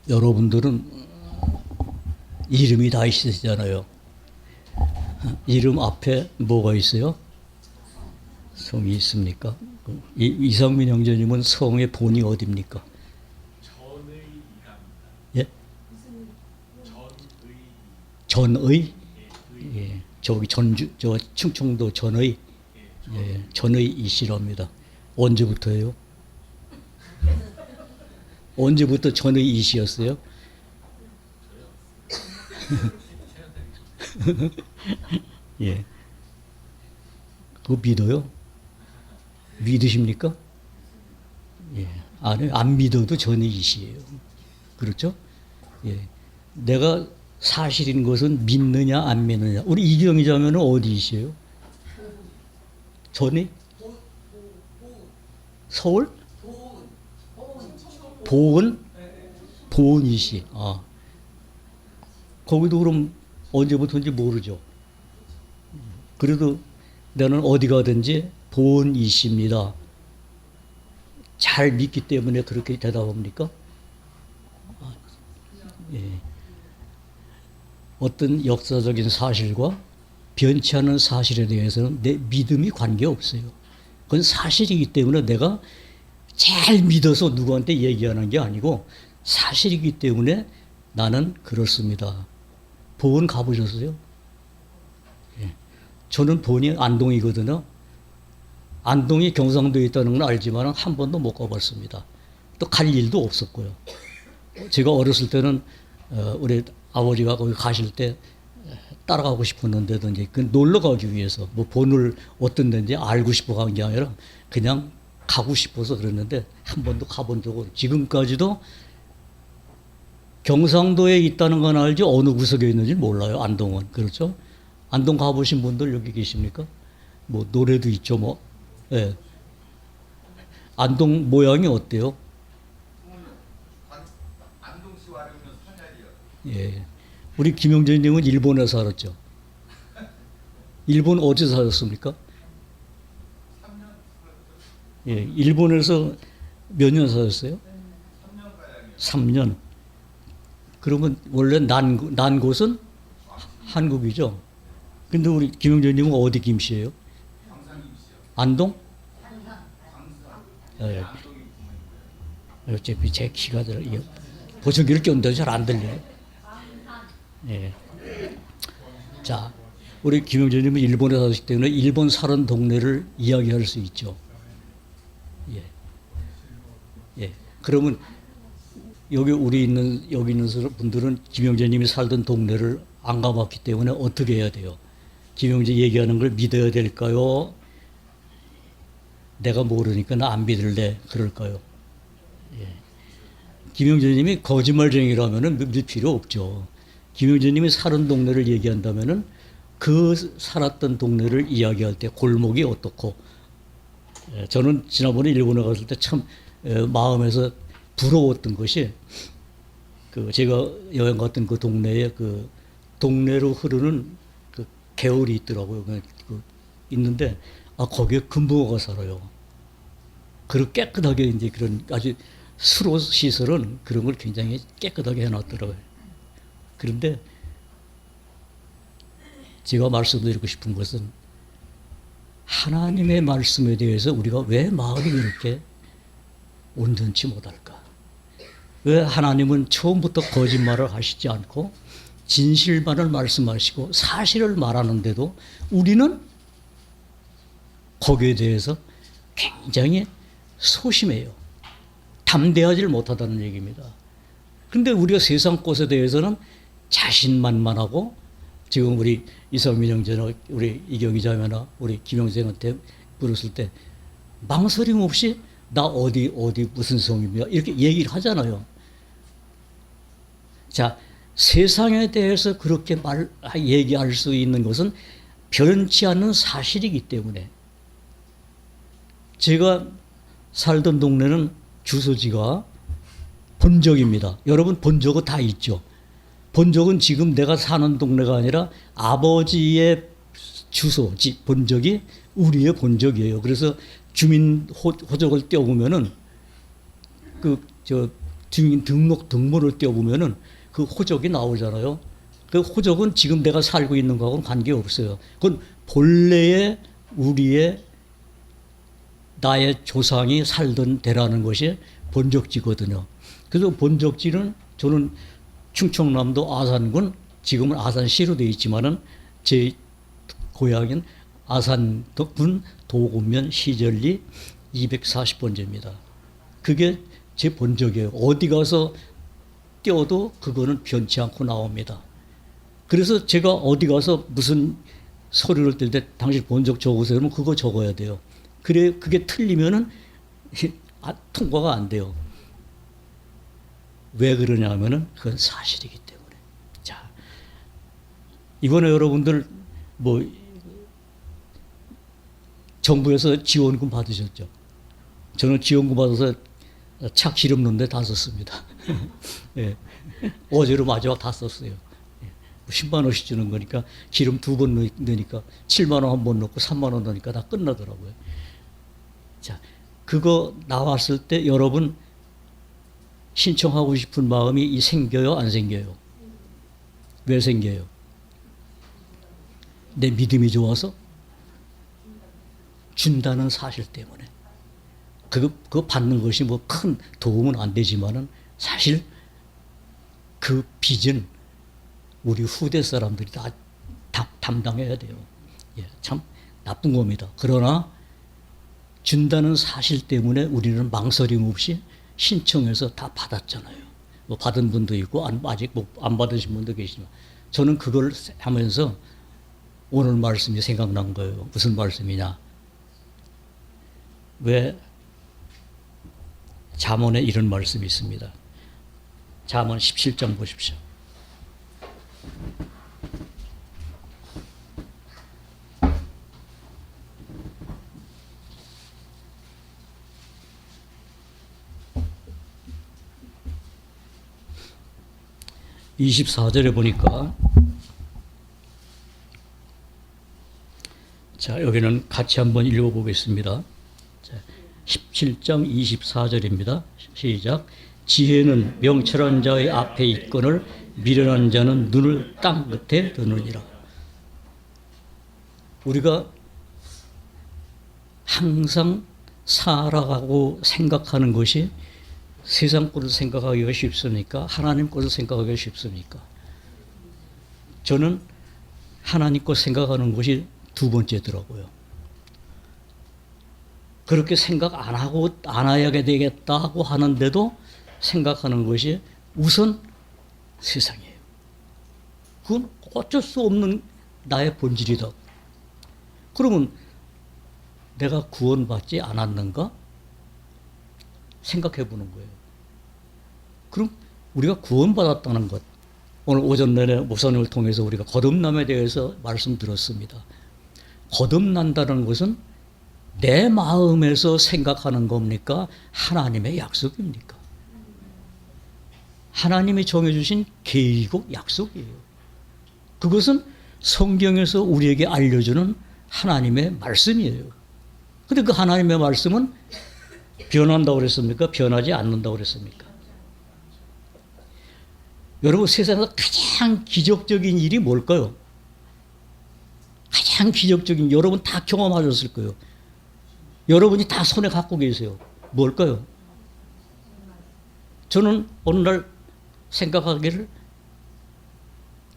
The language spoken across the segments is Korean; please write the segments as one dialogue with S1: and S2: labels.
S1: 여러분들은 이름이 다 있으시잖아요. 이름 앞에 뭐가 있어요? 성이 있습니까? 이상민 형제님은 성의 본이 어디입니까?
S2: 전의입니다.
S1: 예?
S2: 전의.
S1: 전의? 예. 저기 전주, 저 충청도 전의? 예. 전의 이시랍니다. 언제부터예요? 언제부터 전의 이시였어요? 예. 그거 믿어요? 믿으십니까? 예. 안 믿어도 전의 이시예요. 그렇죠? 예. 내가 사실인 것은 믿느냐 안 믿느냐. 우리 이경희 자매는 어디 이시예요? 전의? 서울? 보은? 보은 이시. 아. 거기도 그럼 언제부터인지 모르죠. 그래도 나는 어디 가든지 보은 이시입니다. 잘 믿기 때문에 그렇게 대답합니까? 예. 어떤 역사적인 사실과 변치 않은 사실에 대해서는 내 믿음이 관계없어요. 그건 사실이기 때문에 내가 잘 믿어서 누구한테 얘기하는 게 아니고 사실이기 때문에 나는 그렇습니다. 보은 가보셨어요? 예. 저는 보은이 안동이거든요. 안동이 경상도에 있다는 건 알지만 한 번도 못 가봤습니다. 또 갈 일도 없었고요. 제가 어렸을 때는 우리 아버지가 거기 가실 때 따라가고 싶었는데도 이제 그 놀러 가기 위해서 뭐 본을 어떤 데인지 알고 싶어 간 게 아니라 그냥 가고 싶어서 그랬는데 한 번도 가본 적은 지금까지도 경상도에 있다는 건 알지 어느 구석에 있는지 몰라요. 안동은. 그렇죠? 안동 가보신 분들 여기 계십니까? 뭐 노래도 있죠. 뭐. 예. 안동 모양이 어때요?
S2: 안동시 와르면 선야리요.
S1: 예. 우리 김영재님은 일본에 살았죠. 일본 어디 사셨습니까?
S2: 3년.
S1: 예. 일본에서 몇 년 사셨어요?
S2: 3년 가량이요.
S1: 3년. 그러면 원래 난 곳은 한국이죠. 근데 우리 김영재님은 어디 김씨예요?
S2: 광산김씨요.
S1: 안동?
S2: 광산.
S1: 예.
S2: 안동이 부모님이고요.
S1: 어차피 제 키가 들어. 보청기를 꼈는데 잘 안 들려요. 예. 자, 우리 김영재님은 일본에 사셨기 때문에 일본 사는 동네를 이야기할 수 있죠. 예. 예. 그러면 여기 여기 있는 분들은 김영재님이 살던 동네를 안 가봤기 때문에 어떻게 해야 돼요? 김영재 얘기하는 걸 믿어야 될까요? 내가 모르니까 나 안 믿을래 그럴까요? 예. 김영재님이 거짓말쟁이라면은 믿을 필요 없죠. 김영재님이 사는 동네를 얘기한다면은 그 살았던 동네를 이야기할 때 골목이 어떻고, 예. 저는 지난번에 일본에 갔을 때 참 마음에서 부러웠던 것이 그 제가 여행 갔던 그 동네에 그 동네로 흐르는 그 개울이 있더라고요. 있는데 거기에 금붕어가 살아요. 그리고 깨끗하게 이제 그런 아주 수로 시설은 그런 걸 굉장히 깨끗하게 해놨더라고요. 그런데 제가 말씀드리고 싶은 것은 하나님의 말씀에 대해서 우리가 왜 마음이 이렇게 온전치 못할까? 왜 하나님은 처음부터 거짓말을 하시지 않고 진실만을 말씀하시고 사실을 말하는데도 우리는 거기에 대해서 굉장히 소심해요. 담대하지를 못하다는 얘기입니다. 그런데 우리가 세상 것에 대해서는 자신만만하고 지금 우리 이상민 형제나 우리 이경희 자매나 우리 김영생한테 물었을 때 망설임 없이 나 어디 무슨 성입니다. 이렇게 얘기를 하잖아요. 자, 세상에 대해서 그렇게 얘기할 수 있는 것은 변치 않는 사실이기 때문에 제가 살던 동네는 주소지가 본적입니다. 여러분 본적은 다 있죠. 본적은 지금 내가 사는 동네가 아니라 아버지의 주소지 본적이 우리의 본적이에요. 그래서 주민 호적을 떼어보면은 등본을 떼어보면은 그 호적이 나오잖아요. 그 호적은 지금 내가 살고 있는 거하고는 관계없어요. 그건 본래의 우리의 나의 조상이 살던 데라는 것이 본적지거든요. 그래서 본적지는 저는 충청남도 아산군, 지금은 아산시로 되어 있지만은 제 고향인 아산군 도곡면 시절리 240번지입니다. 그게 제 본적이에요. 어디 가서 떼어도 그거는 변치 않고 나옵니다. 그래서 제가 어디 가서 무슨 서류를 뗄 때 당신 본적 적으세요. 그러면 그거 적어야 돼요. 그래, 그게 틀리면은 통과가 안 돼요. 왜 그러냐면은 그건 사실이기 때문에. 자, 이번에 여러분들 뭐 정부에서 지원금 받으셨죠? 저는 지원금 받아서 차 기름 넣는데 다 썼습니다. 예. 어제로 마지막 다 썼어요. 10만 원씩 주는 거니까 기름 2번 넣으니까 7만 원 한 번 넣고 3만 원 넣으니까 다 끝나더라고요. 자, 그거 나왔을 때 여러분 신청하고 싶은 마음이 생겨요, 안 생겨요? 왜 생겨요? 내 믿음이 좋아서? 준다는 사실 때문에. 그거 받는 것이 뭐 큰 도움은 안 되지만은 사실 그 빚은 우리 후대 사람들이 다 담당해야 돼요. 예, 참 나쁜 겁니다. 그러나 준다는 사실 때문에 우리는 망설임 없이 신청해서 다 받았잖아요. 뭐 받은 분도 있고 아직 뭐 안 받으신 분도 계시지만 저는 그걸 하면서 오늘 말씀이 생각난 거예요. 무슨 말씀이냐? 왜 잠언에 이런 말씀이 있습니다. 잠언 17장 보십시오. (24절에) 보니까 자, 여기는 같이 한번 읽어보겠습니다. 자, 17장 24절입니다. 시작. 지혜는 명철한 자의 앞에 있거늘 미련한 자는 눈을 땅 끝에 드느니라. 우리가 항상 살아가고 생각하는 것이 세상 것을 생각하기가 쉽습니까? 하나님 것을 생각하기가 쉽습니까? 저는 하나님 것 생각하는 것이 두 번째더라고요. 그렇게 생각 안 하고 안 해야 되겠다고 하는데도 생각하는 것이 우선 세상이에요. 그건 어쩔 수 없는 나의 본질이다. 그러면 내가 구원받지 않았는가? 생각해 보는 거예요. 그럼 우리가 구원받았다는 것. 오늘 오전 내내 목사님을 통해서 우리가 거듭남에 대해서 말씀 들었습니다. 거듭난다는 것은 내 마음에서 생각하는 겁니까? 하나님의 약속입니까? 하나님이 정해주신 계획이고 약속이에요. 그것은 성경에서 우리에게 알려주는 하나님의 말씀이에요. 근데 그 하나님의 말씀은 변한다고 그랬습니까? 변하지 않는다고 그랬습니까? 여러분, 세상에서 가장 기적적인 일이 뭘까요? 가장 기적적인, 여러분 다 경험하셨을 거예요. 여러분이 다 손에 갖고 계세요. 뭘까요? 저는 어느 날 생각하기를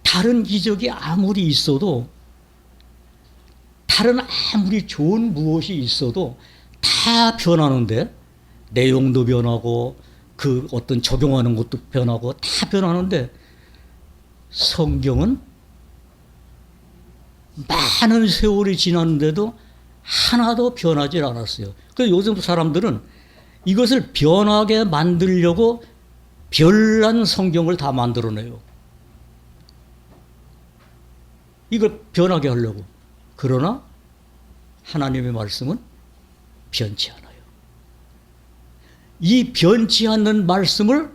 S1: 다른 기적이 아무리 있어도, 다른 아무리 좋은 무엇이 있어도 다 변하는데, 내용도 변하고 그 어떤 적용하는 것도 변하고 다 변하는데, 성경은 많은 세월이 지났는데도 하나도 변하지 않았어요. 그래서 요즘 사람들은 이것을 변하게 만들려고 별난 성경을 다 만들어내요. 이걸 변하게 하려고. 그러나 하나님의 말씀은 변치 않아요. 이 변치 않는 말씀을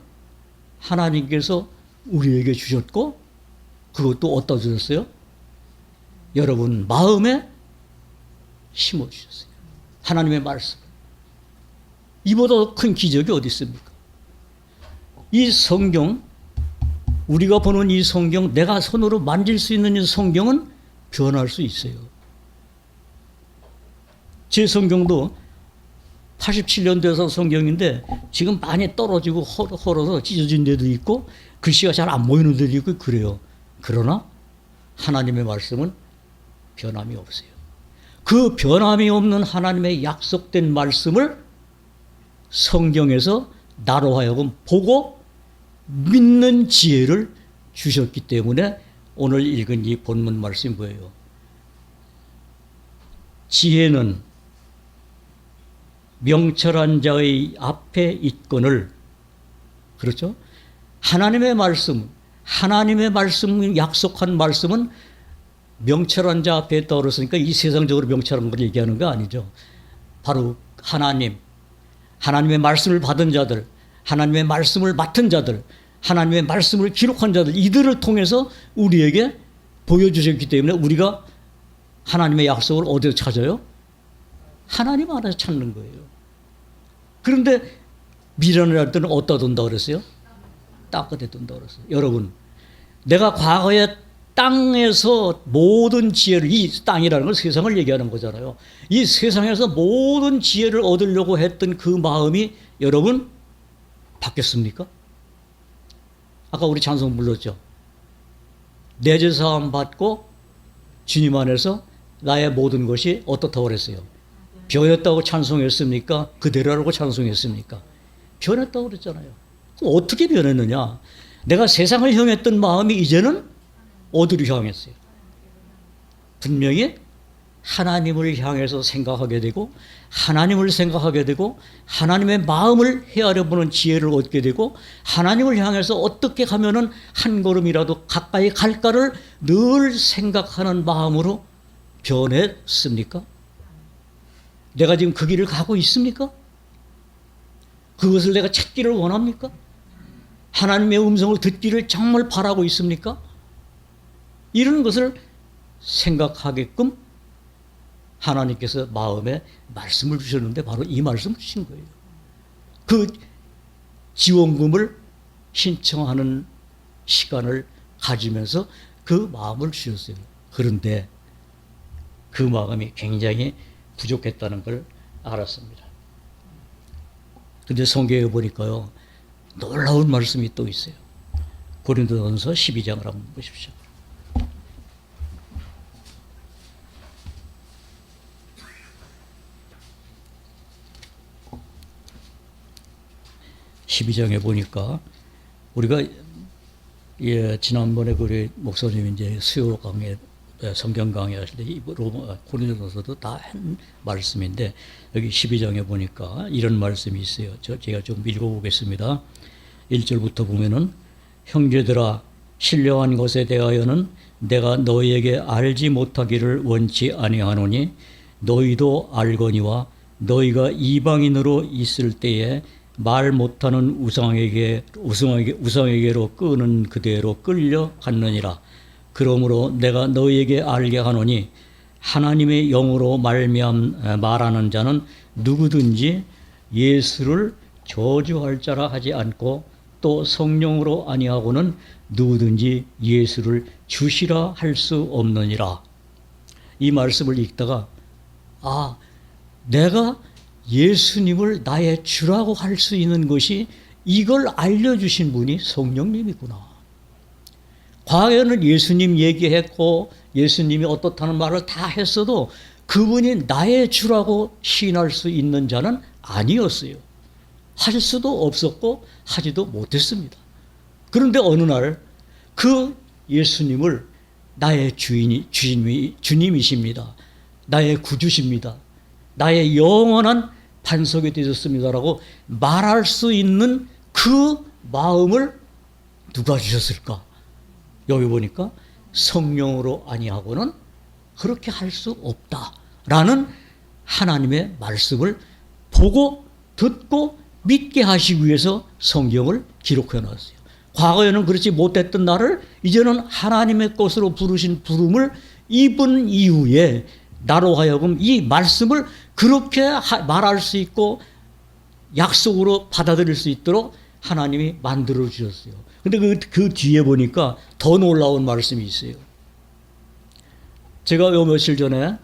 S1: 하나님께서 우리에게 주셨고, 그것도 어디다 주셨어요? 여러분 마음에 심어주셨어요. 하나님의 말씀. 이보다 큰 기적이 어디 있습니까? 이 성경, 우리가 보는 이 성경, 내가 손으로 만질 수 있는 이 성경은 변할 수 있어요. 제 성경도 87년도에서 성경인데 지금 많이 떨어지고 헐어서 찢어진 데도 있고 글씨가 잘 안 보이는 데도 있고 그래요. 그러나 하나님의 말씀은 변함이 없어요. 그 변함이 없는 하나님의 약속된 말씀을 성경에서 나로 하여금 보고 믿는 지혜를 주셨기 때문에 오늘 읽은 이 본문 말씀이 뭐예요? 지혜는 명철한 자의 앞에 있거늘, 그렇죠? 하나님의 말씀, 약속한 말씀은 명철한 자 앞에 있다 그랬으니까 이 세상적으로 명철한 걸 얘기하는 거 아니죠. 바로 하나님의 말씀을 받은 자들, 하나님의 말씀을 맡은 자들, 하나님의 말씀을 기록한 자들, 이들을 통해서 우리에게 보여주셨기 때문에 우리가 하나님의 약속을 어디서 찾아요? 하나님 안에서 찾는 거예요. 그런데 미련을 할 때는 어디다 둔다 그랬어요? 땅끝에 둔다 그랬어요. 여러분, 내가 과거에 땅에서 모든 지혜를, 이 땅이라는 건 세상을 얘기하는 거잖아요. 이 세상에서 모든 지혜를 얻으려고 했던 그 마음이 여러분 바뀌었습니까? 아까 우리 찬송 불렀죠. 내 죄사함 받고 주님 안에서 나의 모든 것이 어떻다고 그랬어요? 변했다고 찬송했습니까? 그대로라고 찬송했습니까? 변했다고 그랬잖아요. 그럼 어떻게 변했느냐? 내가 세상을 향했던 마음이 이제는 어디로 향했어요? 분명히 하나님을 향해서 생각하게 되고 하나님을 생각하게 되고 하나님의 마음을 헤아려 보는 지혜를 얻게 되고 하나님을 향해서 어떻게 가면은 한 걸음이라도 가까이 갈까를 늘 생각하는 마음으로 변했습니까? 내가 지금 그 길을 가고 있습니까? 그것을 내가 찾기를 원합니까? 하나님의 음성을 듣기를 정말 바라고 있습니까? 이런 것을 생각하게끔 하나님께서 마음에 말씀을 주셨는데 바로 이 말씀을 주신 거예요. 그 지원금을 신청하는 시간을 가지면서 그 마음을 주셨어요. 그런데 그 마음이 굉장히 부족했다는 걸 알았습니다. 근데 성경에 보니까요, 놀라운 말씀이 또 있어요. 고린도전서 12장을 한번 보십시오. (12장에) 보니까 우리가 지난번에 우리 목사님 이제 수요 강의 성경 강의하실 때 로마 고린도전서도 다 한 말씀인데 여기 12장에 보니까 이런 말씀이 있어요. 제가 좀 읽어보겠습니다. 1절부터 보면은 형제들아 신령한 것에 대하여는 내가 너희에게 알지 못하기를 원치 아니하노니 너희도 알거니와 너희가 이방인으로 있을 때에 말 못하는 우상에게로 끄는 그대로 끌려갔느니라. 그러므로 내가 너희에게 알게 하노니 하나님의 영으로 말하는 자는 누구든지 예수를 저주할 자라 하지 않고 또 성령으로 아니하고는 누구든지 예수를 주시라 할 수 없느니라. 이 말씀을 읽다가 내가 예수님을 나의 주라고 할 수 있는 것이 이걸 알려주신 분이 성령님이구나. 과거에는 예수님 얘기했고 예수님이 어떻다는 말을 다 했어도 그분이 나의 주라고 시인할 수 있는 자는 아니었어요. 할 수도 없었고 하지도 못했습니다. 그런데 어느 날 그 예수님을 나의 주님이십니다. 나의 구주십니다. 나의 영원한 반석이 되셨습니다라고 말할 수 있는 그 마음을 누가 주셨을까? 여기 보니까 성령으로 아니하고는 그렇게 할 수 없다라는 하나님의 말씀을 보고 듣고 믿게 하시기 위해서 성경을 기록해 놨어요. 과거에는 그렇지 못했던 나를 이제는 하나님의 것으로 부르신 부름을 입은 이후에 나로 하여금 이 말씀을 그렇게 말할 수 있고 약속으로 받아들일 수 있도록 하나님이 만들어 주셨어요. 근데 그 뒤에 보니까 더 놀라운 말씀이 있어요. 제가 요 며칠 전에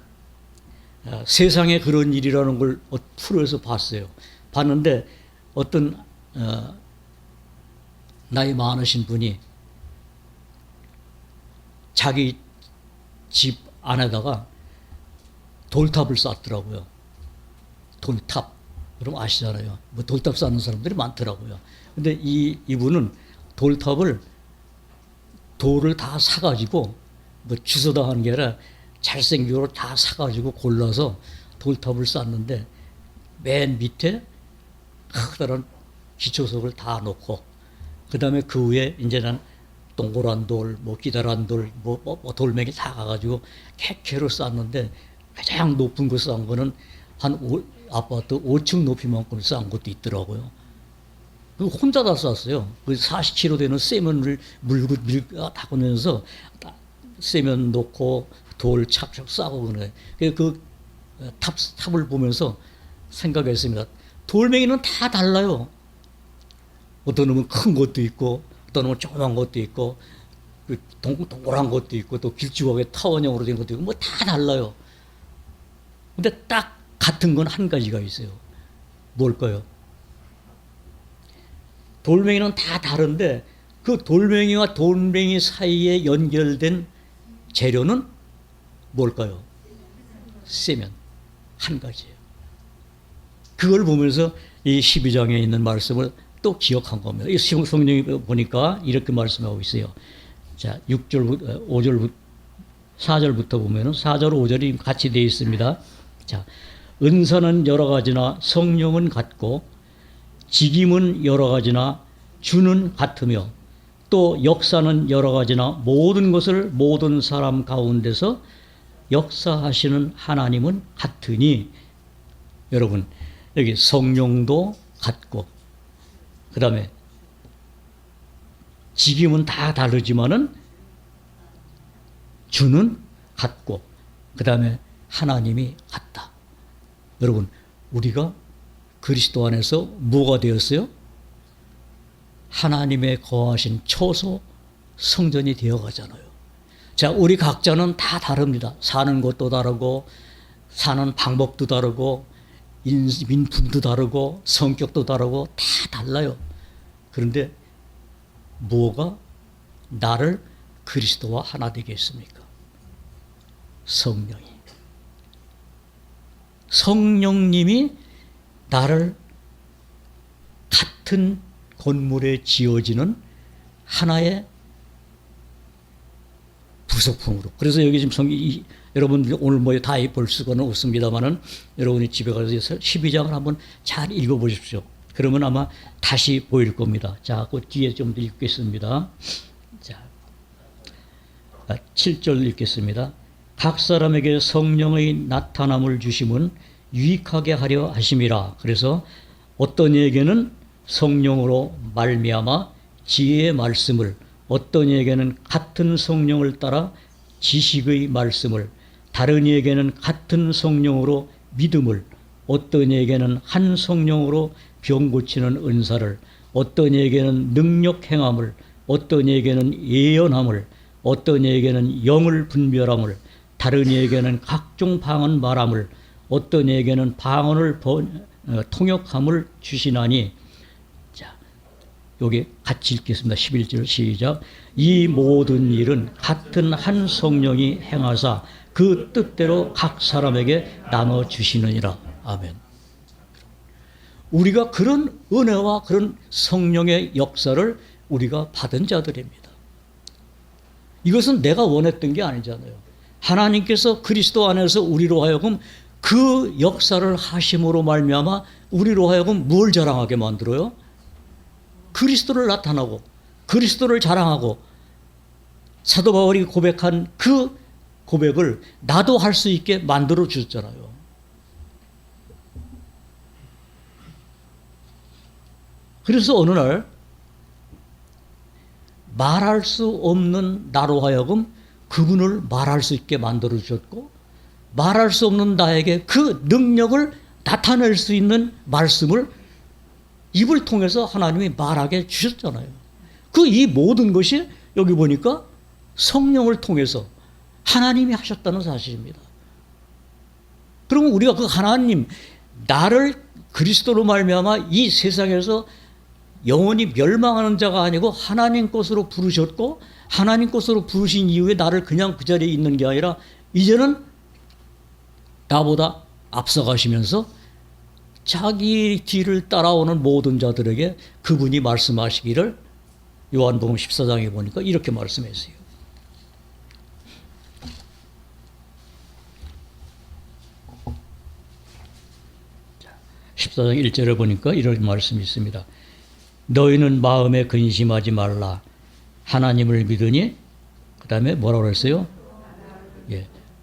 S1: 세상에 그런 일이라는 걸 프로에서 봤어요. 봤는데 어떤 나이 많으신 분이 자기 집 안에다가 돌탑을 쌓더라고요. 돌탑. 여러분 아시잖아요. 뭐 돌탑 쌓는 사람들이 많더라고요. 근데 이분은 돌탑을 돌을 다 사가지고 뭐 주워다 하는 게 아니라 잘생기로 다 사가지고 골라서 돌탑을 쌓는데 맨 밑에 커다란 기초석을 다 놓고 그 다음에 그 위에 이제는 동그란 돌, 뭐 기다란 돌, 뭐 돌멩이 다 가가지고 캐캐로 쌓는데 가장 높은 거 쌓은 거는 아파트 5층 높이만큼 쌓은 것도 있더라고요. 혼자 다 쌌어요. 그 40kg 되는 세면을 물고 닦으면서 세면 놓고 돌 착착 싸고 그래. 그 탑을 보면서 생각했습니다. 돌멩이는 다 달라요. 어떤 놈은 큰 것도 있고, 어떤 놈은 조그만 것도 있고, 동그란 것도 있고, 또 길쭉하게 타원형으로 된 것도 있고, 뭐 다 달라요. 근데 딱 같은 건 한 가지가 있어요. 뭘까요? 돌멩이는 다 다른데 그 돌멩이와 돌멩이 사이에 연결된 재료는 뭘까요? 세면. 한 가지예요. 그걸 보면서 이 12장에 있는 말씀을 또 기억한 겁니다. 이 성경에 보니까 이렇게 말씀하고 있어요. 자, 6절, 5절, 4절부터 보면은 4절, 5절이 같이 되어 있습니다. 자, 은사는 여러 가지나 성령은 같고 직임은 여러 가지나 주는 같으며 또 역사는 여러 가지나 모든 것을 모든 사람 가운데서 역사하시는 하나님은 같으니 여러분 여기 성령도 같고 그 다음에 직임은 다 다르지만은 주는 같고 그 다음에 하나님이 같다. 여러분 우리가 그리스도 안에서 뭐가 되었어요? 하나님의 거하신 초소 성전이 되어가잖아요. 자, 우리 각자는 다 다릅니다. 사는 것도 다르고 사는 방법도 다르고 인품도 다르고 성격도 다르고 다 달라요. 그런데 뭐가 나를 그리스도와 하나 되게 했습니까? 성령이. 성령님이 나를 같은 건물에 지어지는 하나의 부속품으로. 그래서 여기 지금 여러분 오늘 뭐 다 볼 수는 없습니다만은 여러분이 집에 가서 12장을 한번 잘 읽어보십시오. 그러면 아마 다시 보일 겁니다. 자, 그 뒤에 좀 더 읽겠습니다. 자, 7절 읽겠습니다. 각 사람에게 성령의 나타남을 주심은 유익하게 하려 하심이라. 그래서 어떤 이에게는 성령으로 말미암아 지혜의 말씀을, 어떤 이에게는 같은 성령을 따라 지식의 말씀을, 다른 이에게는 같은 성령으로 믿음을, 어떤 이에게는 한 성령으로 병 고치는 은사를, 어떤 이에게는 능력 행함을, 어떤 이에게는 예언함을, 어떤 이에게는 영을 분별함을, 다른 이에게는 각종 방언 말함을, 어떤 이에게는 방언을 통역함을 주시나니. 자, 여기 같이 읽겠습니다. 11절 시작. 이 모든 일은 같은 한 성령이 행하사 그 뜻대로 각 사람에게 나눠 주시느니라. 아멘. 우리가 그런 은혜와 그런 성령의 역사를 우리가 받은 자들입니다. 이것은 내가 원했던 게 아니잖아요. 하나님께서 그리스도 안에서 우리로 하여금 그 역사를 하심으로 말미암아 우리로 하여금 뭘 자랑하게 만들어요? 그리스도를 나타나고 그리스도를 자랑하고 사도 바울이 고백한 그 고백을 나도 할 수 있게 만들어 주셨잖아요. 그래서 어느 날 말할 수 없는 나로 하여금 그분을 말할 수 있게 만들어 주셨고 말할 수 없는 나에게 그 능력을 나타낼 수 있는 말씀을 입을 통해서 하나님이 말하게 주셨잖아요. 그 이 모든 것이 여기 보니까 성령을 통해서 하나님이 하셨다는 사실입니다. 그러면 우리가 그 하나님, 나를 그리스도로 말미암아 이 세상에서 영원히 멸망하는 자가 아니고 하나님 것으로 부르셨고, 하나님 것으로 부르신 이후에 나를 그냥 그 자리에 있는 게 아니라 이제는 나보다 앞서가시면서 자기 뒤를 따라오는 모든 자들에게 그분이 말씀하시기를 요한복음 14장에 보니까 이렇게 말씀했어요. 14장 1절에 보니까 이런 말씀이 있습니다. 너희는 마음에 근심하지 말라. 하나님을 믿으니, 그 다음에 뭐라고 그랬어요?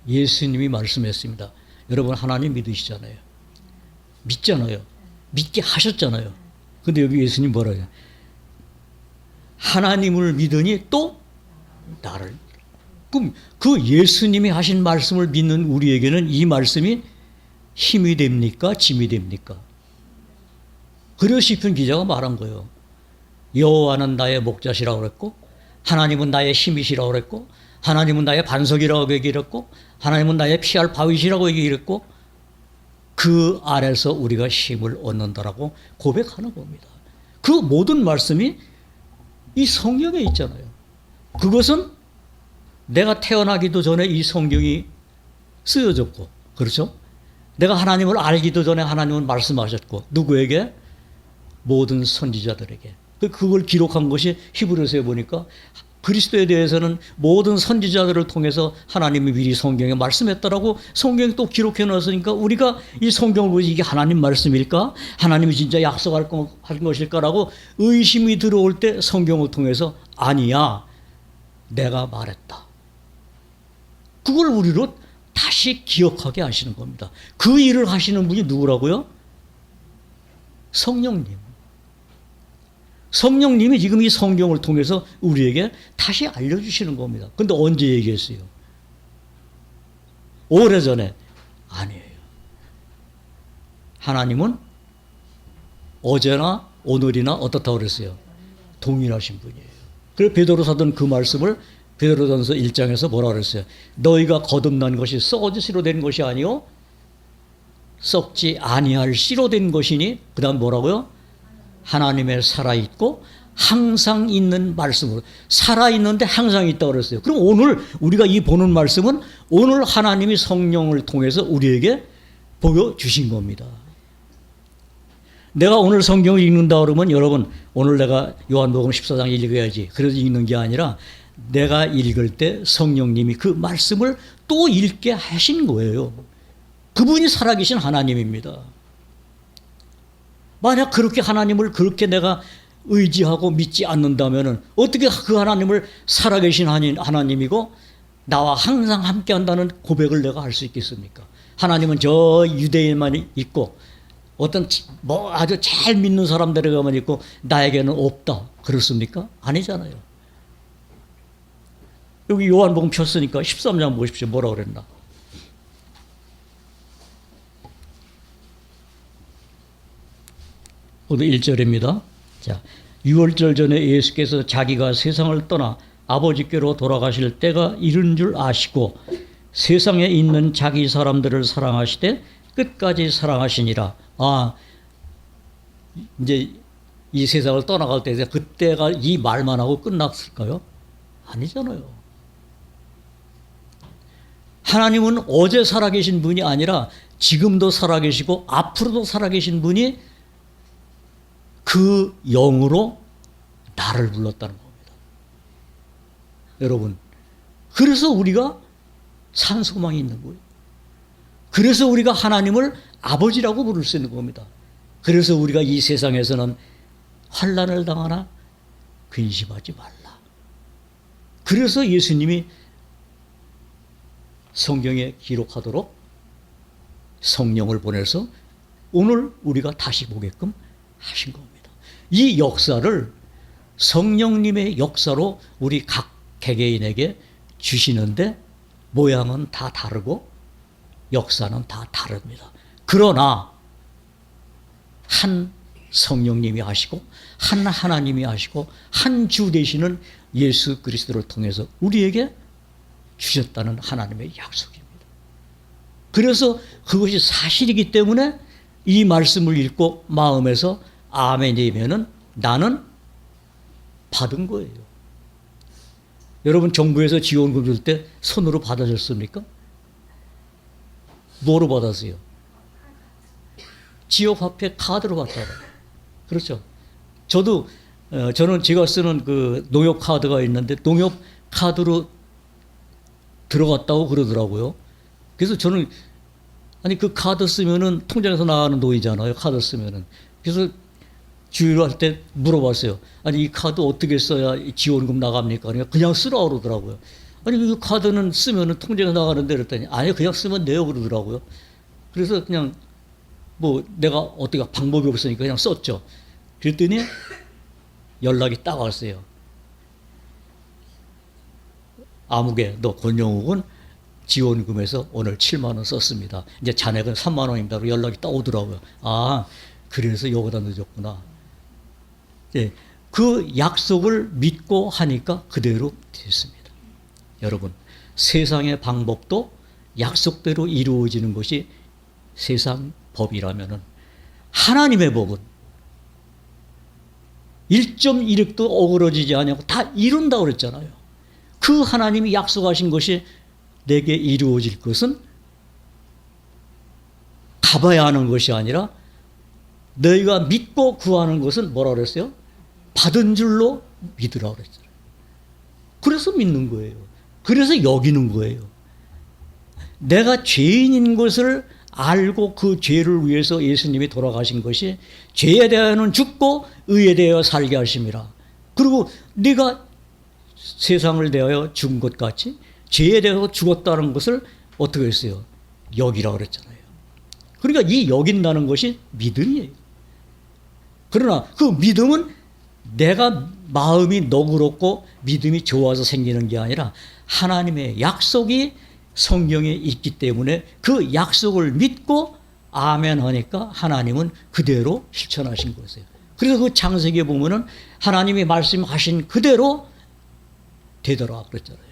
S1: 예수님이 말씀했습니다. 여러분 하나님 믿으시잖아요. 믿잖아요. 믿게 하셨잖아요. 근데 여기 예수님 뭐라 해요? 하나님을 믿으니 또 나를. 그럼 그 예수님이 하신 말씀을 믿는 우리에게는 이 말씀이 힘이 됩니까? 짐이 됩니까? 그래서 시편 기자가 말한 거예요. 여호와는 나의 목자시라고 그랬고, 하나님은 나의 힘이시라고 그랬고, 하나님은 나의 반석이라고 얘기했고, 하나님은 나의 피할 바위시라고 얘기했고, 그 안에서 우리가 힘을 얻는다라고 고백하는 겁니다. 그 모든 말씀이 이 성경에 있잖아요. 그것은 내가 태어나기도 전에 이 성경이 쓰여졌고, 그렇죠? 내가 하나님을 알기도 전에 하나님은 말씀하셨고, 누구에게? 모든 선지자들에게. 그걸 기록한 것이 히브리서에 보니까 그리스도에 대해서는 모든 선지자들을 통해서 하나님이 미리 성경에 말씀했다라고 성경에 또 기록해 놨으니까 우리가 이 성경을 보지 이게 하나님 말씀일까? 하나님이 진짜 약속할 것일까라고 의심이 들어올 때 성경을 통해서 아니야, 내가 말했다. 그걸 우리로 다시 기억하게 하시는 겁니다. 그 일을 하시는 분이 누구라고요? 성령님. 성령님이 지금 이 성경을 통해서 우리에게 다시 알려주시는 겁니다. 근데 언제 얘기했어요? 오래전에? 아니에요. 하나님은 어제나 오늘이나 어떻다고 그랬어요? 동일하신 분이에요. 그래서 베드로 사도는 그 말씀을 베드로전서 1장에서 뭐라 그랬어요? 너희가 거듭난 것이 썩어지 씨로 된 것이 아니요 썩지 아니할 씨로 된 것이니, 그 다음 뭐라고요? 하나님의 살아있고 항상 있는 말씀으로. 살아있는데 항상 있다고 그랬어요. 그럼 오늘 우리가 이 보는 말씀은 오늘 하나님이 성령을 통해서 우리에게 보여주신 겁니다. 내가 오늘 성경을 읽는다 그러면 여러분 오늘 내가 요한복음 14장 읽어야지 그래서 읽는 게 아니라 내가 읽을 때 성령님이 그 말씀을 또 읽게 하신 거예요. 그분이 살아계신 하나님입니다. 만약 그렇게 하나님을 그렇게 내가 의지하고 믿지 않는다면 어떻게 그 하나님을 살아계신 하나님이고 나와 항상 함께한다는 고백을 내가 할 수 있겠습니까? 하나님은 저 유대인만 있고 어떤 뭐 아주 잘 믿는 사람들에게만 있고 나에게는 없다. 그렇습니까? 아니잖아요. 여기 요한복음 폈으니까 13장 보십시오. 뭐라 그랬나? 오늘 1절입니다. 자, 6월절 전에 예수께서 자기가 세상을 떠나 아버지께로 돌아가실 때가 이른 줄 아시고 세상에 있는 자기 사람들을 사랑하시되 끝까지 사랑하시니라. 아, 이제 이 세상을 떠나갈 때 그때가 이 말만 하고 끝났을까요? 아니잖아요. 하나님은 어제 살아계신 분이 아니라 지금도 살아계시고 앞으로도 살아계신 분이 그 영으로 나를 불렀다는 겁니다. 여러분, 그래서 우리가 산 소망이 있는 거예요. 그래서 우리가 하나님을 아버지라고 부를 수 있는 겁니다. 그래서 우리가 이 세상에서는 환난을 당하나 근심하지 말라. 그래서 예수님이 성경에 기록하도록 성령을 보내서 오늘 우리가 다시 보게끔 하신 겁니다. 이 역사를 성령님의 역사로 우리 각 개개인에게 주시는데 모양은 다 다르고 역사는 다 다릅니다. 그러나 한 성령님이 하시고 한 하나님이 하시고 한 주 되시는 예수 그리스도를 통해서 우리에게 주셨다는 하나님의 약속입니다. 그래서 그것이 사실이기 때문에 이 말씀을 읽고 마음에서 아멘이면은 나는 받은 거예요. 여러분 정부에서 지원금 줄 때 손으로 받아줬습니까? 뭐로 받았어요? 지역화폐 카드로 받아요. 그렇죠. 저는 제가 쓰는 그 농협 카드가 있는데 농협 카드로 들어갔다고 그러더라고요. 그래서 저는 아니 그 카드 쓰면은 통장에서 나가는 돈이잖아요. 카드 쓰면은. 그래서 주의로 할 때 물어봤어요. 아니 이 카드 어떻게 써야 지원금 나갑니까? 그러니까 그냥 쓰라고 그러더라고요. 아니 이 카드는 쓰면은 통장에서 나가는데 그랬더니 아니 그냥 쓰면 돼요 그러더라고요. 그래서 그냥 뭐 내가 어떻게 방법이 없으니까 그냥 썼죠. 그랬더니 연락이 딱 왔어요. 아무개 너 권영욱은 지원금에서 오늘 7만 원 썼습니다. 이제 잔액은 3만 원입니다. 연락이 딱 오더라고요. 아 그래서 여기다 늦었구나. 예, 그 약속을 믿고 하니까 그대로 됐습니다. 여러분 세상의 방법도 약속대로 이루어지는 것이 세상 법이라면은 하나님의 법은 1.1획도 어그러지지 않냐고 다 이룬다고 그랬잖아요. 그 하나님이 약속하신 것이 내게 이루어질 것은 가봐야 하는 것이 아니라 너희가 믿고 구하는 것은 뭐라 그랬어요? 받은 줄로 믿으라 그랬잖아요. 그래서 믿는 거예요. 그래서 여기는 거예요. 내가 죄인인 것을 알고 그 죄를 위해서 예수님이 돌아가신 것이 죄에 대하여는 죽고 의에 대하여 살게 하심이라. 그리고 네가 세상을 대하여 죽은 것 같이 죄에 대해서 죽었다는 것을 어떻게 했어요? 여기라 그랬잖아요. 그러니까 이 여긴다는 것이 믿음이에요. 그러나 그 믿음은 내가 마음이 너그럽고 믿음이 좋아서 생기는 게 아니라 하나님의 약속이 성경에 있기 때문에 그 약속을 믿고 아멘 하니까 하나님은 그대로 실천하신 거예요. 그래서 그 창세기에 보면은 하나님이 말씀하신 그대로 되더라 그랬잖아요.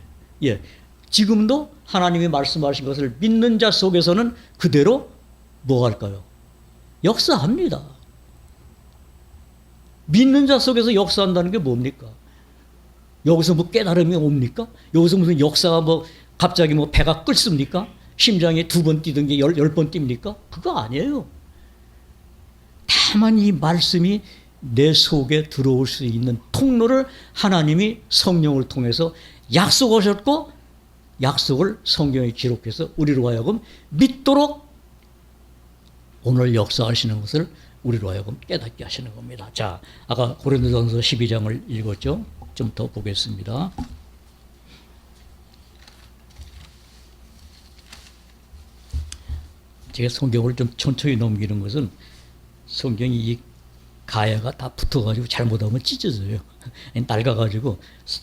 S1: 예. 지금도 하나님이 말씀하신 것을 믿는 자 속에서는 그대로 뭐 할까요? 역사합니다. 믿는 자 속에서 역사한다는 게 뭡니까? 여기서 뭐 깨달음이 옵니까? 여기서 무슨 역사가 뭐 갑자기 뭐 배가 끓습니까? 심장이 2번 뛰던 게 10번 뜁니까? 그거 아니에요. 다만 이 말씀이 내 속에 들어올 수 있는 통로를 하나님이 성령을 통해서 약속하셨고 약속을 성경에 기록해서 우리로 하여금 믿도록 오늘 역사하시는 것을 우리로 하여금 깨닫게 하시는 겁니다. 자, 아까 고린도전서 12장을 읽었죠? 좀 더 보겠습니다. 제가 성경을 좀 천천히 넘기는 것은 성경이 이 가야가 다 붙어가지고 잘못하면 찢어져요. 낡아가지고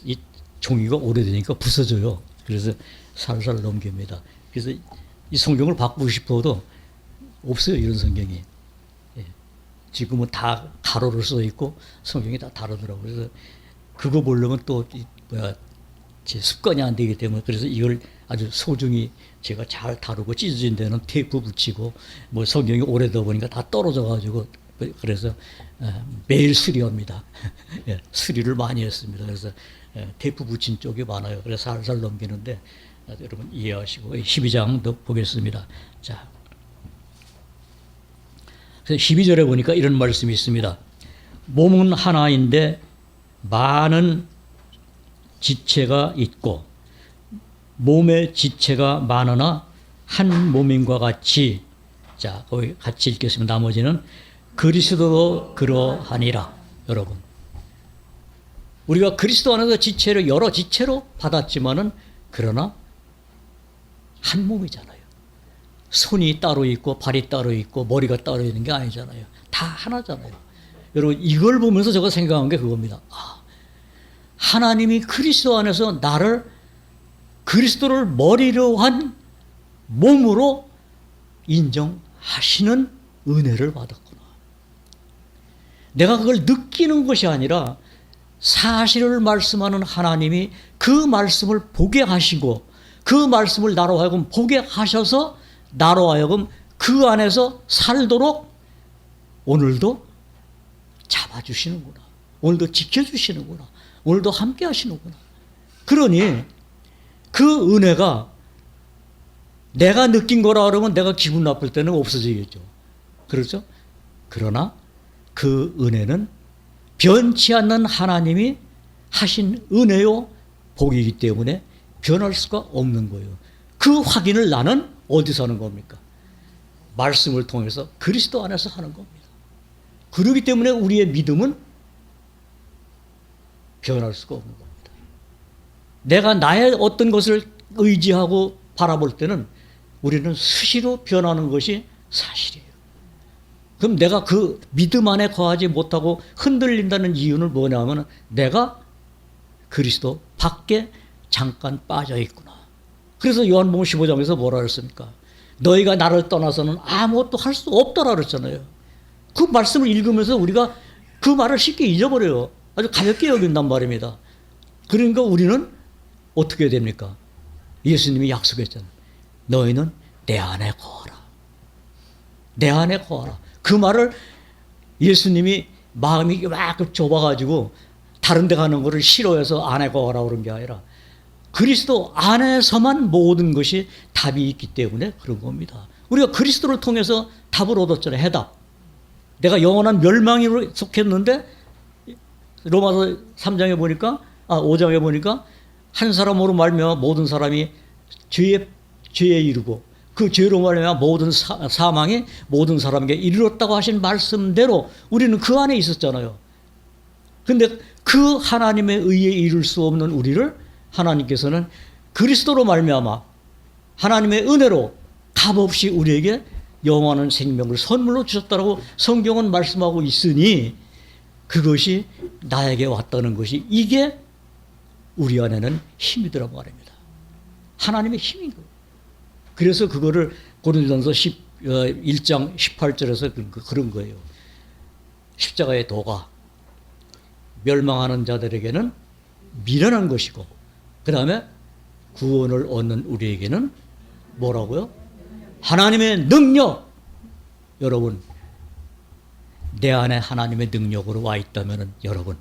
S1: 이 종이가 오래되니까 부서져요. 그래서 살살 넘깁니다. 그래서 이 성경을 바꾸고 싶어도 없어요. 이런 성경이. 예. 지금은 다 가로로 써 있고 성경이 다 다르더라고요. 그래서 그거 보려면 또 제 습관이 안 되기 때문에 그래서 이걸 아주 소중히 제가 잘 다루고 찢어진 데는 테이프 붙이고 뭐 성경이 오래되다 보니까 다 떨어져 가지고 그래서 매일 수리합니다. 예, 수리를 많이 했습니다. 그래서 테이프 붙인 쪽이 많아요. 그래서 살살 넘기는데 여러분 이해하시고 12장도 보겠습니다. 자, 그래서 12절에 보니까 이런 말씀이 있습니다. 몸은 하나인데 많은 지체가 있고 몸의 지체가 많으나 한 몸임과 같이, 자 거기 같이 읽겠습니다. 나머지는 그리스도도 그러하니라. 여러분 우리가 그리스도 안에서 지체를 여러 지체로 받았지만은 그러나 한 몸이잖아요. 손이 따로 있고 발이 따로 있고 머리가 따로 있는 게 아니잖아요. 다 하나잖아요. 여러분 이걸 보면서 제가 생각한 게 그겁니다. 하나님이 그리스도 안에서 나를 그리스도를 머리로 한 몸으로 인정하시는 은혜를 받았구나. 내가 그걸 느끼는 것이 아니라 사실을 말씀하는 하나님이 그 말씀을 보게 하시고 그 말씀을 나로 하여금 보게 하셔서 나로 하여금 그 안에서 살도록 오늘도 잡아주시는구나. 오늘도 지켜주시는구나. 오늘도 함께 하시는구나. 그러니 그 은혜가 내가 느낀 거라 그러면 내가 기분 나쁠 때는 없어지겠죠. 그렇죠? 그러나 그 은혜는 변치 않는 하나님이 하신 은혜요 복이기 때문에 변할 수가 없는 거예요. 그 확인을 나는 어디서 하는 겁니까? 말씀을 통해서 그리스도 안에서 하는 겁니다. 그렇기 때문에 우리의 믿음은 변할 수가 없는 겁니다. 내가 나의 어떤 것을 의지하고 바라볼 때는 우리는 수시로 변하는 것이 사실이에요. 그럼 내가 그 믿음 안에 거하지 못하고 흔들린다는 이유는 뭐냐면 내가 그리스도 밖에 잠깐 빠져 있구나. 그래서 요한복음 15장에서 뭐라 그랬습니까? 너희가 나를 떠나서는 아무것도 할 수 없다라 그랬잖아요. 그 말씀을 읽으면서 우리가 그 말을 쉽게 잊어버려요. 아주 가볍게 여긴단 말입니다. 그러니까 우리는 어떻게 됩니까? 예수님이 약속했잖아요. 너희는 내 안에 거하라. 내 안에 거하라. 그 말을 예수님이 마음이 막 좁아가지고 다른 데 가는 거를 싫어해서 안에 거하라 그런 게 아니라 그리스도 안에서만 모든 것이 답이 있기 때문에 그런 겁니다. 우리가 그리스도를 통해서 답을 얻었잖아요. 해답. 내가 영원한 멸망으로 속했는데 로마서 3장에 보니까 5장에 보니까 한 사람으로 말미암아 모든 사람이 죄에 이르고 그 죄로 말미암아 모든 사망이 모든 사람에게 이르렀다고 하신 말씀대로 우리는 그 안에 있었잖아요. 근데 그 하나님의 의에 이룰 수 없는 우리를 하나님께서는 그리스도로 말미암아 하나님의 은혜로 값없이 우리에게 영원한 생명을 선물로 주셨다고 성경은 말씀하고 있으니 그것이 나에게 왔다는 것이 이게 우리 안에는 힘이더라고 말입니다. 하나님의 힘인 거예요. 그래서 그거를 고린도전서 1장 18절에서 그런 거예요. 십자가의 도가 멸망하는 자들에게는 미련한 것이고 그 다음에 구원을 얻는 우리에게는 뭐라고요? 하나님의 능력. 여러분 내 안에 하나님의 능력으로 와 있다면 여러분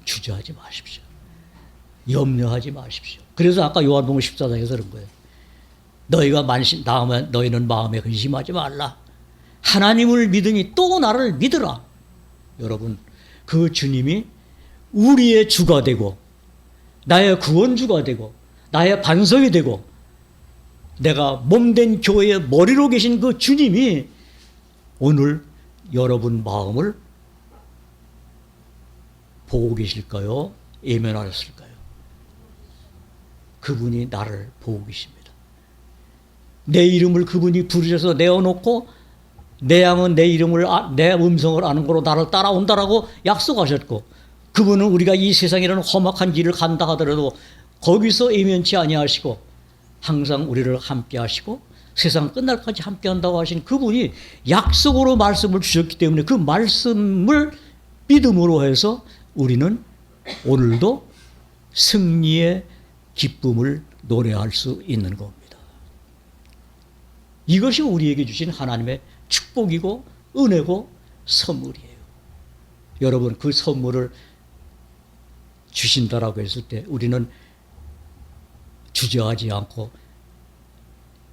S1: 주저하지 마십시오. 염려하지 마십시오. 그래서 아까 요한복음 14장에서 그런 거예요. 너희는 마음에 근심하지 말라. 하나님을 믿으니 또 나를 믿으라. 여러분 그 주님이 우리의 주가 되고 나의 구원주가 되고 나의 반석이 되고 내가 몸된 교회의 머리로 계신 그 주님이 오늘 여러분 마음을 보고 계실까요? 예면하셨을까요? 그분이 나를 보고 계십니다. 내 이름을 그분이 부르셔서 내어놓고 내 양은 내 이름을 내 음성을 아는 거로 나를 따라온다라고 약속하셨고 그분은 우리가 이 세상이라는 험악한 길을 간다 하더라도 거기서 예면치 아니하시고 항상 우리를 함께 하시고 세상 끝날까지 함께 한다고 하신 그분이 약속으로 말씀을 주셨기 때문에 그 말씀을 믿음으로 해서 우리는 오늘도 승리의 기쁨을 노래할 수 있는 겁니다. 이것이 우리에게 주신 하나님의 축복이고 은혜고 선물이에요. 여러분 그 선물을 주신다라고 했을 때 우리는 주저하지 않고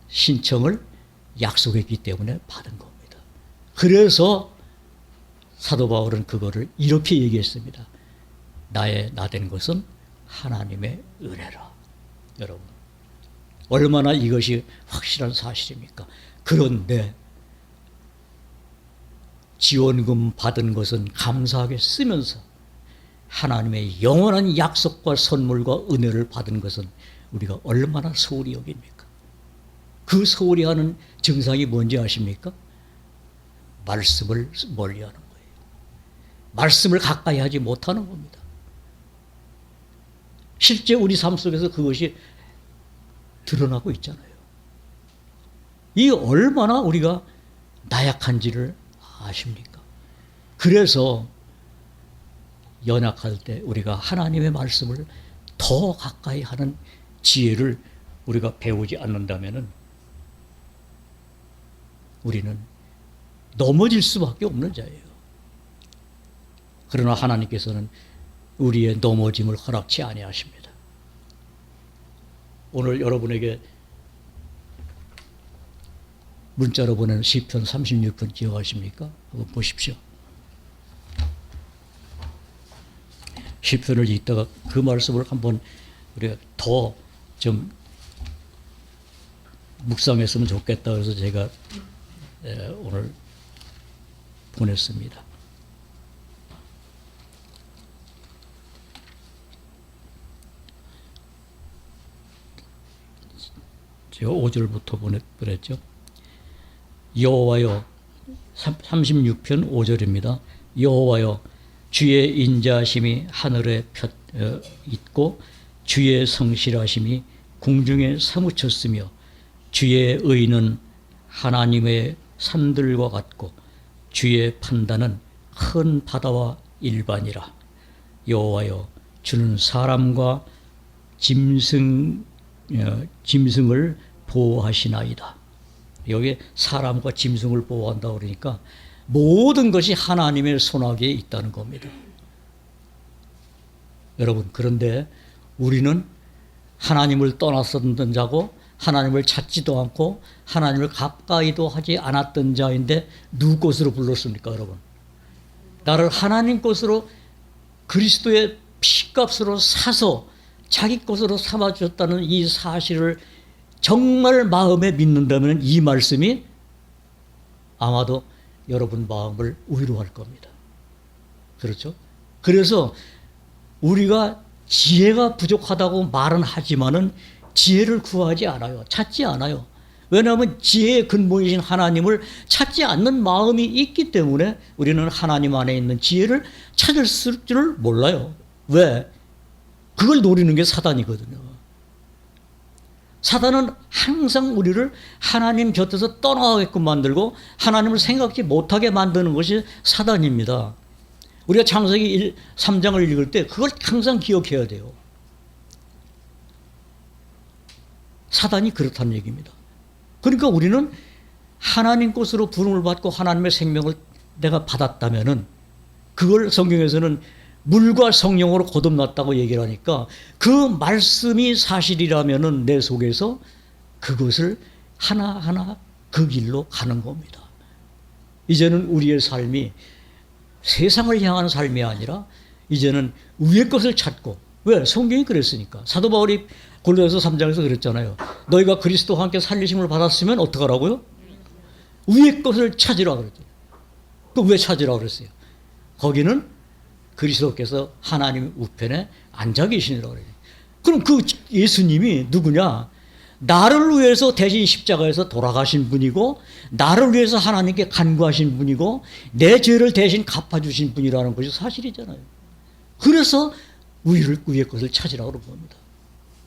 S1: 신청을 약속했기 때문에 받은 겁니다. 그래서 사도 바울은 그거를 이렇게 얘기했습니다. 나 된 것은 하나님의 은혜라. 여러분 얼마나 이것이 확실한 사실입니까? 그런데 지원금 받은 것은 감사하게 쓰면서 하나님의 영원한 약속과 선물과 은혜를 받은 것은 우리가 얼마나 소홀히 여깁니까? 그 소홀히 하는 증상이 뭔지 아십니까? 말씀을 멀리하는 거예요. 말씀을 가까이 하지 못하는 겁니다. 실제 우리 삶 속에서 그것이 드러나고 있잖아요. 이 얼마나 우리가 나약한지를 아십니까? 그래서 연약할 때 우리가 하나님의 말씀을 더 가까이 하는 지혜를 우리가 배우지 않는다면은 우리는 넘어질 수밖에 없는 자예요. 그러나 하나님께서는 우리의 넘어짐을 허락치 아니하십니다. 오늘 여러분에게 문자로 보낸 시편 36편 기억하십니까? 한번 보십시오. 시편을 읽다가 그 말씀을 한번 우리가 더 좀 묵상했으면 좋겠다 그래서 제가 오늘 보냈습니다. 제가 5절부터 보냈죠. 여호와여, 36편 5절입니다. 여호와여, 주의 인자하심이 하늘에 있고 주의 성실하심이 궁중에 사무쳤으며 주의 의는 하나님의 산들과 같고 주의 판단은 큰 바다와 일반이라. 여호와여, 주는 사람과 짐승을 보호하시나이다. 여기 사람과 짐승을 보호한다 그러니까 모든 것이 하나님의 손아귀에 있다는 겁니다. 여러분, 그런데 우리는 하나님을 떠났었던 자고 하나님을 찾지도 않고 하나님을 가까이도 하지 않았던 자인데 누구 것으로 불렀습니까, 여러분? 나를 하나님 것으로 그리스도의 피값으로 사서 자기 것으로 삼아주셨다는 이 사실을 정말 마음에 믿는다면 이 말씀이 아마도 여러분 마음을 위로할 겁니다. 그렇죠? 그래서 우리가 지혜가 부족하다고 말은 하지만은 지혜를 구하지 않아요. 찾지 않아요. 왜냐하면 지혜의 근본이신 하나님을 찾지 않는 마음이 있기 때문에 우리는 하나님 안에 있는 지혜를 찾을 줄 몰라요. 왜? 그걸 노리는 게 사단이거든요. 사단은 항상 우리를 하나님 곁에서 떠나가게끔 만들고 하나님을 생각지 못하게 만드는 것이 사단입니다. 우리가 창세기 3장을 읽을 때 그걸 항상 기억해야 돼요. 사단이 그렇다는 얘기입니다. 그러니까 우리는 하나님 것으로 부름을 받고 하나님의 생명을 내가 받았다면은 그걸 성경에서는 물과 성령으로 거듭났다고 얘기를 하니까 그 말씀이 사실이라면은 내 속에서 그것을 하나하나 그 길로 가는 겁니다. 이제는 우리의 삶이 세상을 향한 삶이 아니라 이제는 위의 것을 찾고, 왜? 성경이 그랬으니까. 사도 바울이 골로새서 3장에서 그랬잖아요. 너희가 그리스도와 함께 살리심을 받았으면 어떡하라고요? 위의 것을 찾으라 그랬죠. 또 왜 찾으라 그랬어요? 거기는 그리스도께서 하나님 우편에 앉아 계시니라 그래요. 그럼 그 예수님이 누구냐? 나를 위해서 대신 십자가에서 돌아가신 분이고 나를 위해서 하나님께 간구하신 분이고 내 죄를 대신 갚아주신 분이라는 것이 사실이잖아요. 그래서 위의 것을 찾으라고 그런 겁니다.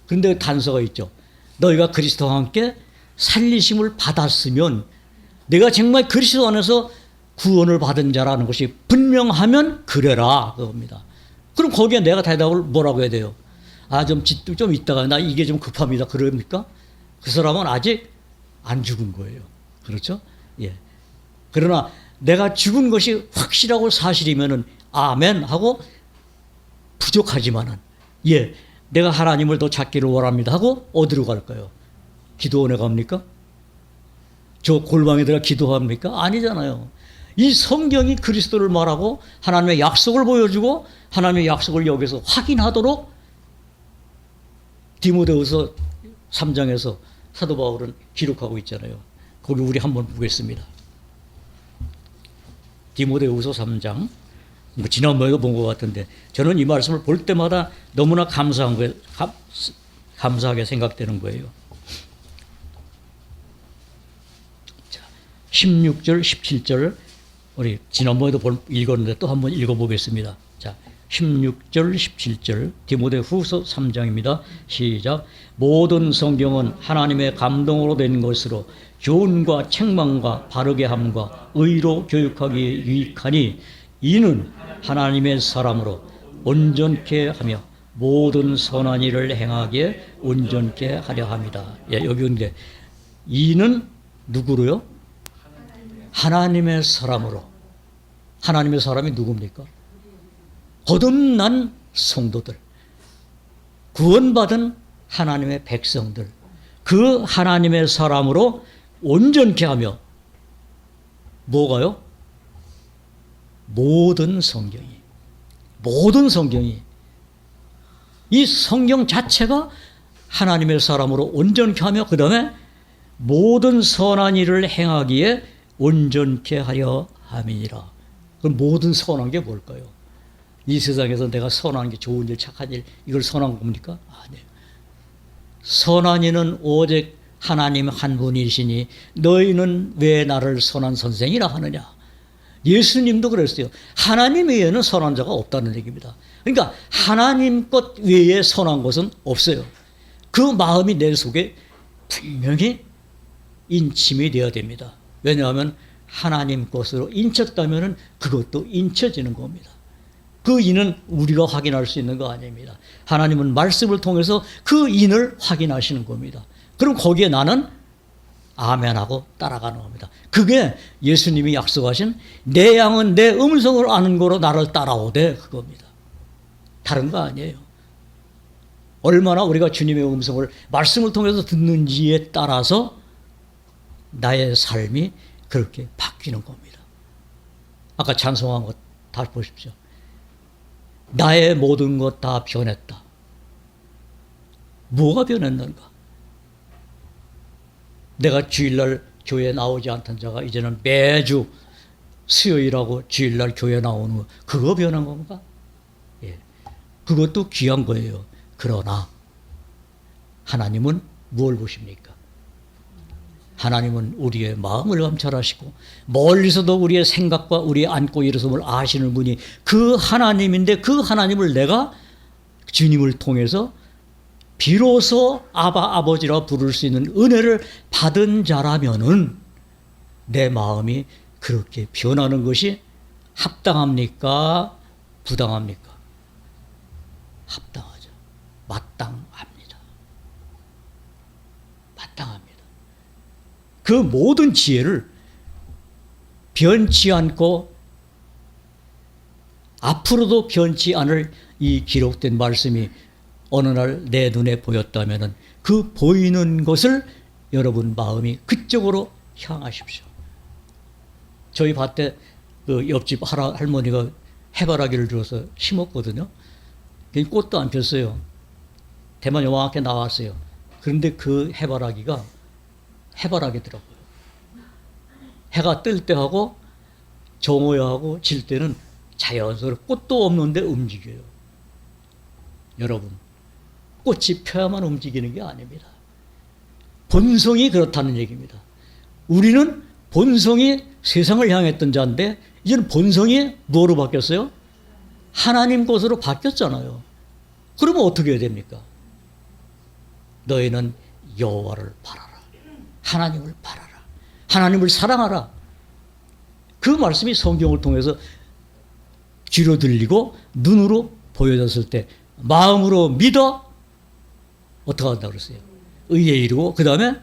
S1: 그런데 단서가 있죠. 너희가 그리스도와 함께 살리심을 받았으면 내가 정말 그리스도 안에서 구원을 받은 자라는 것이 분명하면 그래라 그겁니다. 그럼 거기에 내가 대답을 뭐라고 해야 돼요? 좀 있다가 나 이게 좀 급합니다. 그럽니까? 그 사람은 아직 안 죽은 거예요. 그렇죠? 예. 그러나 내가 죽은 것이 확실하고 사실이면은 아멘 하고 부족하지만은 예, 내가 하나님을 더 찾기를 원합니다 하고 어디로 갈까요? 기도원에 갑니까? 저 골방에 들어가 기도합니까? 아니잖아요. 이 성경이 그리스도를 말하고 하나님의 약속을 보여주고 하나님의 약속을 여기서 확인하도록 디모데후서 3장에서 사도 바울은 기록하고 있잖아요. 거기 우리 한번 보겠습니다. 디모데후서 3장. 지난번에도 본 것 같은데 저는 이 말씀을 볼 때마다 너무나 감사하게 생각되는 거예요. 자, 16절, 17절 우리 지난번에도 읽었는데 또 한번 읽어보겠습니다. 자, 16절, 17절 디모데후서 3장입니다. 시작. 모든 성경은 하나님의 감동으로 된 것으로 교훈과 책망과 바르게 함과 의로 교육하기에 유익하니 이는 하나님의 사람으로 온전케 하며 모든 선한 일을 행하기에 온전케 하려 합니다. 예, 여기 있는데 이는 누구로요? 하나님의 사람으로. 하나님의 사람이 누굽니까? 거듭난 성도들, 구원받은 하나님의 백성들, 그 하나님의 사람으로 온전케 하며 뭐가요? 모든 성경이 이 성경 자체가 하나님의 사람으로 온전케 하며 그 다음에 모든 선한 일을 행하기에 온전케 하려 함이니라. 그럼 모든 선한 게 뭘까요? 이 세상에서 내가 선한 게 좋은 일, 착한 일, 이걸 선한 겁니까? 아니에요. 선한 이는 오직 하나님 한 분이시니 너희는 왜 나를 선한 선생이라 하느냐. 예수님도 그랬어요. 하나님 외에는 선한 자가 없다는 얘기입니다. 그러니까 하나님 것 외에 선한 것은 없어요. 그 마음이 내 속에 분명히 인침이 되어야 됩니다. 왜냐하면 하나님 것으로 인쳤다면 그것도 인쳐지는 겁니다. 그 인은 우리가 확인할 수 있는 거 아닙니다. 하나님은 말씀을 통해서 그 인을 확인하시는 겁니다. 그럼 거기에 나는 아멘하고 따라가는 겁니다. 그게 예수님이 약속하신 내 양은 내 음성을 아는 거로 나를 따라오되 그겁니다. 다른 거 아니에요. 얼마나 우리가 주님의 음성을 말씀을 통해서 듣는지에 따라서 나의 삶이 그렇게 바뀌는 겁니다. 아까 찬송한 것 다 보십시오. 나의 모든 것 다 변했다. 뭐가 변했는가? 내가 주일날 교회에 나오지 않던 자가 이제는 매주 수요일하고 주일날 교회 나오는 거, 그거 변한 건가? 예, 그것도 귀한 거예요. 그러나 하나님은 뭘 보십니까? 하나님은 우리의 마음을 감찰하시고 멀리서도 우리의 생각과 우리의 안고 일어섬을 아시는 분이 그 하나님인데 그 하나님을 내가 주님을 통해서 비로소 아바 아버지라 부를 수 있는 은혜를 받은 자라면은 내 마음이 그렇게 변하는 것이 합당합니까? 부당합니까? 합당하죠. 마땅합니다. 마땅합니다. 그 모든 지혜를 변치 않고 앞으로도 변치 않을 이 기록된 말씀이 어느 날 내 눈에 보였다면 그 보이는 것을 여러분 마음이 그쪽으로 향하십시오. 저희 밭에 그 옆집 할머니가 해바라기를 주어서 심었거든요. 꽃도 안 폈어요. 대만 요만하게 나왔어요. 그런데 그 해바라기가 해바라기더라고요. 해가 뜰 때하고 정오야하고 질 때는 자연스럽게 꽃도 없는데 움직여요. 여러분, 꽃이 펴야만 움직이는 게 아닙니다. 본성이 그렇다는 얘기입니다. 우리는 본성이 세상을 향했던 자인데 이제는 본성이 뭐로 바뀌었어요? 하나님 것으로 바뀌었잖아요. 그러면 어떻게 해야 됩니까? 너희는 여호와를 바라라. 하나님을 바라라. 하나님을 사랑하라. 그 말씀이 성경을 통해서 귀로 들리고 눈으로 보여졌을 때 마음으로 믿어 어떻게 한다고 그랬어요? 의에 이르고 그 다음에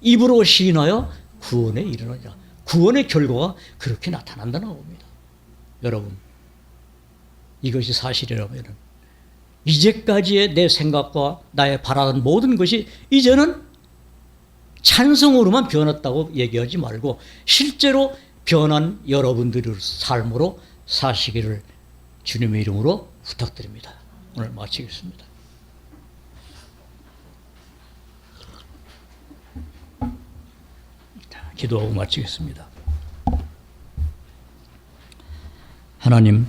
S1: 입으로 시인하여 구원에 이르느니라. 구원의 결과가 그렇게 나타난다는 겁니다. 여러분, 이것이 사실이라면 이제까지의 내 생각과 나의 바라는 모든 것이 이제는 찬성으로만 변했다고 얘기하지 말고 실제로 변한 여러분들의 삶으로 사시기를 주님의 이름으로 부탁드립니다. 오늘 마치겠습니다. 기도하고 마치겠습니다. 하나님,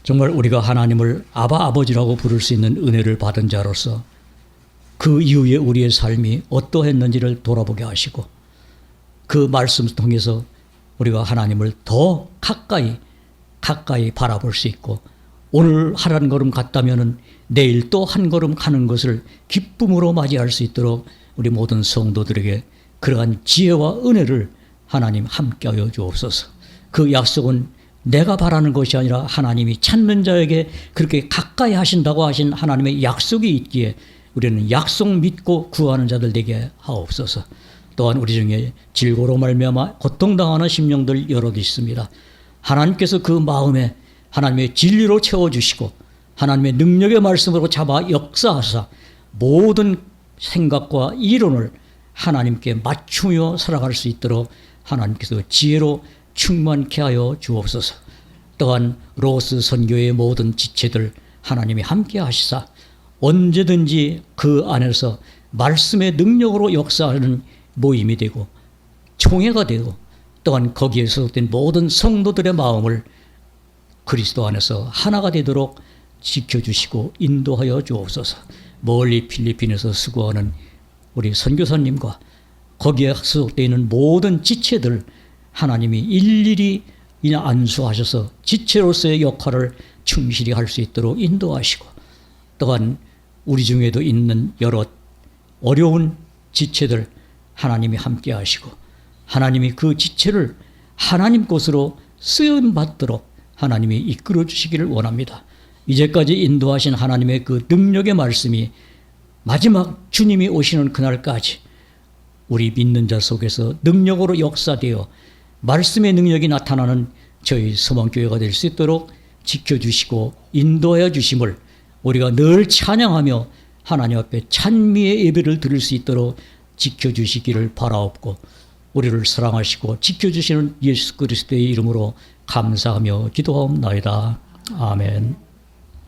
S1: 정말 우리가 하나님을 아바 아버지라고 부를 수 있는 은혜를 받은 자로서 그 이후에 우리의 삶이 어떠했는지를 돌아보게 하시고 그 말씀 통해서 우리가 하나님을 더 가까이 바라볼 수 있고 오늘 한 걸음 갔다면 내일 또 한 걸음 가는 것을 기쁨으로 맞이할 수 있도록 우리 모든 성도들에게 그러한 지혜와 은혜를 하나님 함께하여 주옵소서. 그 약속은 내가 바라는 것이 아니라 하나님이 찾는 자에게 그렇게 가까이 하신다고 하신 하나님의 약속이 있기에 우리는 약속 믿고 구하는 자들 되게 하옵소서. 또한 우리 중에 질고로 말미암아 고통당하는 심령들 여럿 있습니다. 하나님께서 그 마음에 하나님의 진리로 채워주시고 하나님의 능력의 말씀으로 잡아 역사하사 모든 생각과 이론을 하나님께 맞추며 살아갈 수 있도록 하나님께서 지혜로 충만케 하여 주옵소서. 또한 로스 선교의 모든 지체들 하나님이 함께 하시사 언제든지 그 안에서 말씀의 능력으로 역사하는 모임이 되고 총회가 되고 또한 거기에 소속된 모든 성도들의 마음을 그리스도 안에서 하나가 되도록 지켜주시고 인도하여 주옵소서. 멀리 필리핀에서 수고하는 우리 선교사님과 거기에 소속되어 있는 모든 지체들 하나님이 일일이 안수하셔서 지체로서의 역할을 충실히 할 수 있도록 인도하시고 또한 우리 중에도 있는 여러 어려운 지체들 하나님이 함께 하시고 하나님이 그 지체를 하나님 것으로 쓰임받도록 하나님이 이끌어 주시기를 원합니다. 이제까지 인도하신 하나님의 그 능력의 말씀이 마지막 주님이 오시는 그날까지 우리 믿는 자 속에서 능력으로 역사되어 말씀의 능력이 나타나는 저희 소망교회가 될 수 있도록 지켜주시고 인도하여 주심을 우리가 늘 찬양하며 하나님 앞에 찬미의 예배를 드릴 수 있도록 지켜주시기를 바라옵고 우리를 사랑하시고 지켜주시는 예수 그리스도의 이름으로 감사하며 기도하옵나이다. 아멘.